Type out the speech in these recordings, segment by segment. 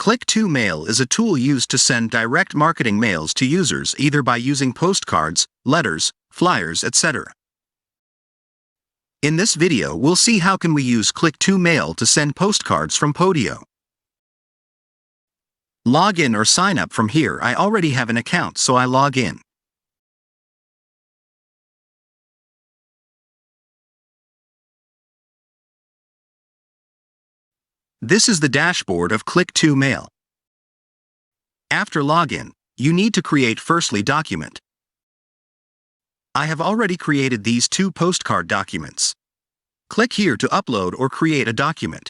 Click to Mail is a tool used to send direct marketing mails to users either by using postcards, letters, flyers, etc. In this video, we'll see how can we use Click to Mail to send postcards from Podio. Log in or sign up from here. I already have an account, so I log in. This is the dashboard of Click to Mail. After login, you need to create firstly document. I have already created these two postcard documents. Click here to upload or create a document.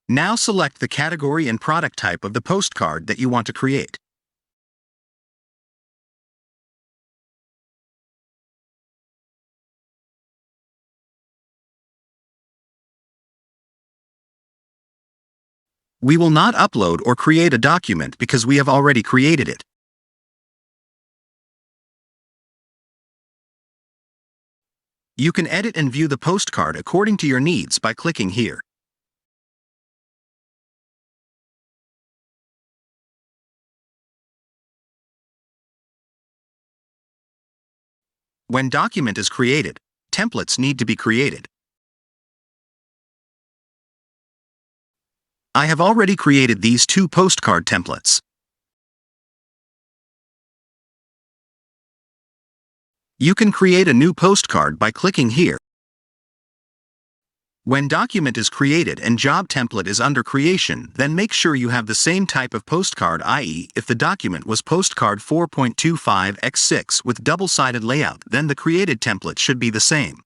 Now select the category and product type of the postcard that you want to create. We will not upload or create a document because we have already created it. You can edit and view the postcard according to your needs by clicking here. When document is created, templates need to be created. I have already created these two postcard templates. You can create a new postcard by clicking here. When document is created and job template is under creation, then make sure you have the same type of postcard, i.e., if the document was postcard 4.25x6 with double-sided layout, then the created template should be the same.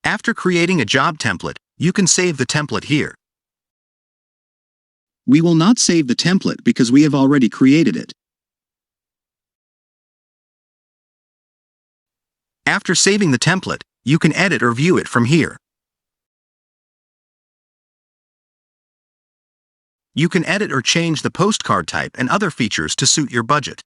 After creating a job template, you can save the template here. We will not save the template because we have already created it. After saving the template, you can edit or view it from here. You can edit or change the postcard type and other features to suit your budget.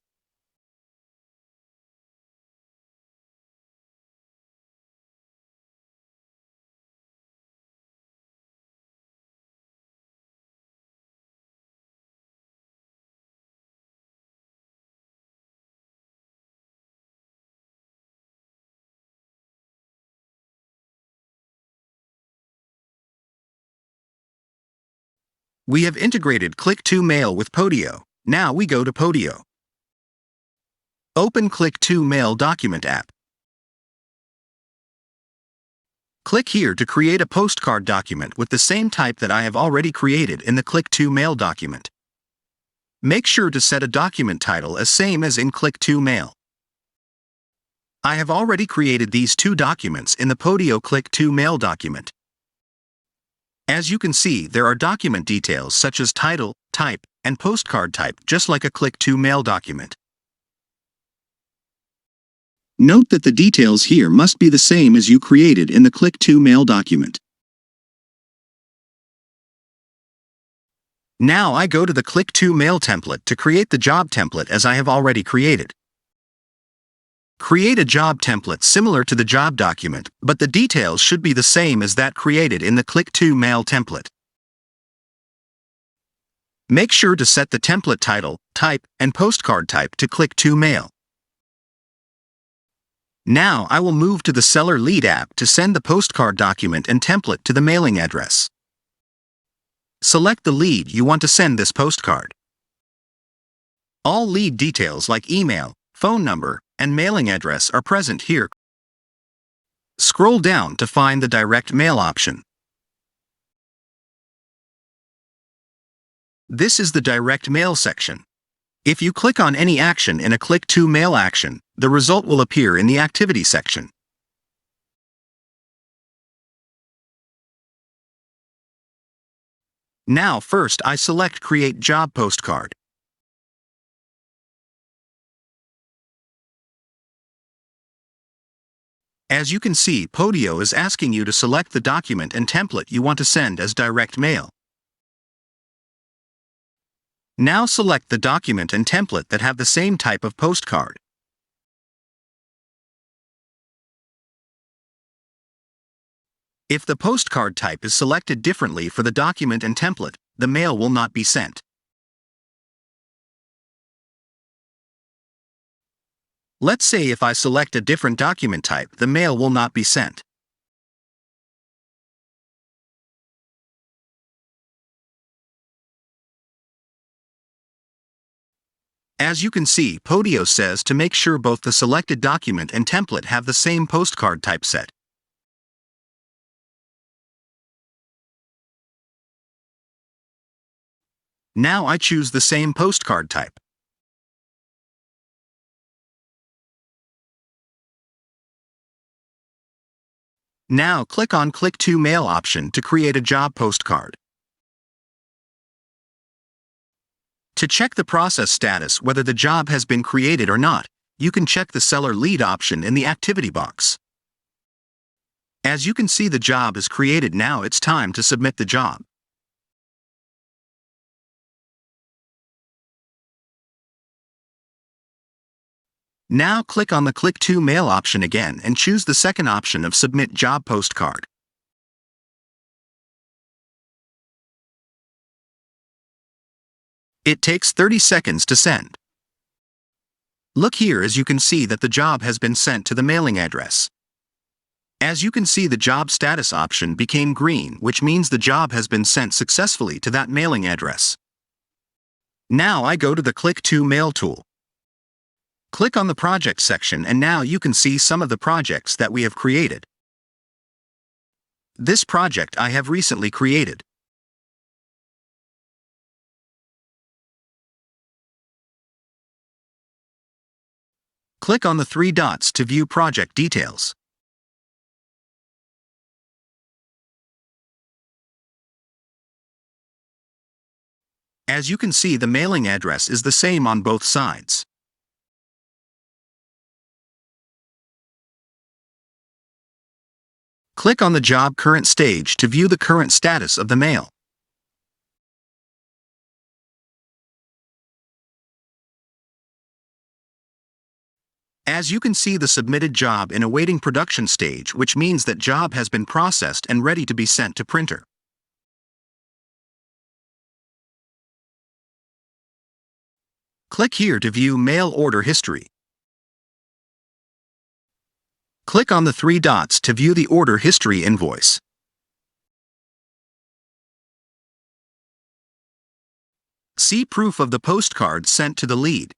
We have integrated Click to Mail with Podio. Now we go to Podio. Open Click to Mail document app. Click here to create a postcard document with the same type that I have already created in the Click to Mail document. Make sure to set a document title as same as in Click to Mail. I have already created these two documents in the Podio Click to Mail document. As you can see, there are document details such as title, type, and postcard type, just like a Click to Mail document. Note that the details here must be the same as you created in the Click to Mail document. Now I go to the Click to Mail template to create the job template as I have already created. Create a job template similar to the job document, but the details should be the same as that created in the Click to Mail template. Make sure to set the template title, type, and postcard type to Click to Mail. Now I will move to the Seller Lead app to send the postcard document and template to the mailing address. Select the lead you want to send this postcard. All lead details like email, phone number, and mailing address are present here. Scroll down to find the direct mail option. This is the direct mail section. If you click on any action in a Click to Mail action, the result will appear in the activity section. Now first I select Create Job Postcard. As you can see, Podio is asking you to select the document and template you want to send as direct mail. Now select the document and template that have the same type of postcard. If the postcard type is selected differently for the document and template, the mail will not be sent. Let's say if I select a different document type, the mail will not be sent. As you can see, Podio says to make sure both the selected document and template have the same postcard typeset. Now I choose the same postcard type. Now click on Click to Mail option to create a job postcard. To check the process status whether the job has been created or not, you can check the Seller Lead option in the activity box. As you can see, the job is created. Now it's time to submit the job. Now click on the Click to Mail option again and choose the second option of Submit Job Postcard. It takes 30 seconds to send. Look here, as you can see that the job has been sent to the mailing address. As you can see, the job status option became green, which means the job has been sent successfully to that mailing address. Now I go to the Click to Mail tool. Click on the Project section and now you can see some of the projects that we have created. This project I have recently created. Click on the three dots to view project details. As you can see, the mailing address is the same on both sides. Click on the job current stage to view the current status of the mail. As you can see, the submitted job in awaiting production stage, which means that job has been processed and ready to be sent to printer. Click here to view mail order history. Click on the three dots to view the order history invoice. See proof of the postcard sent to the lead.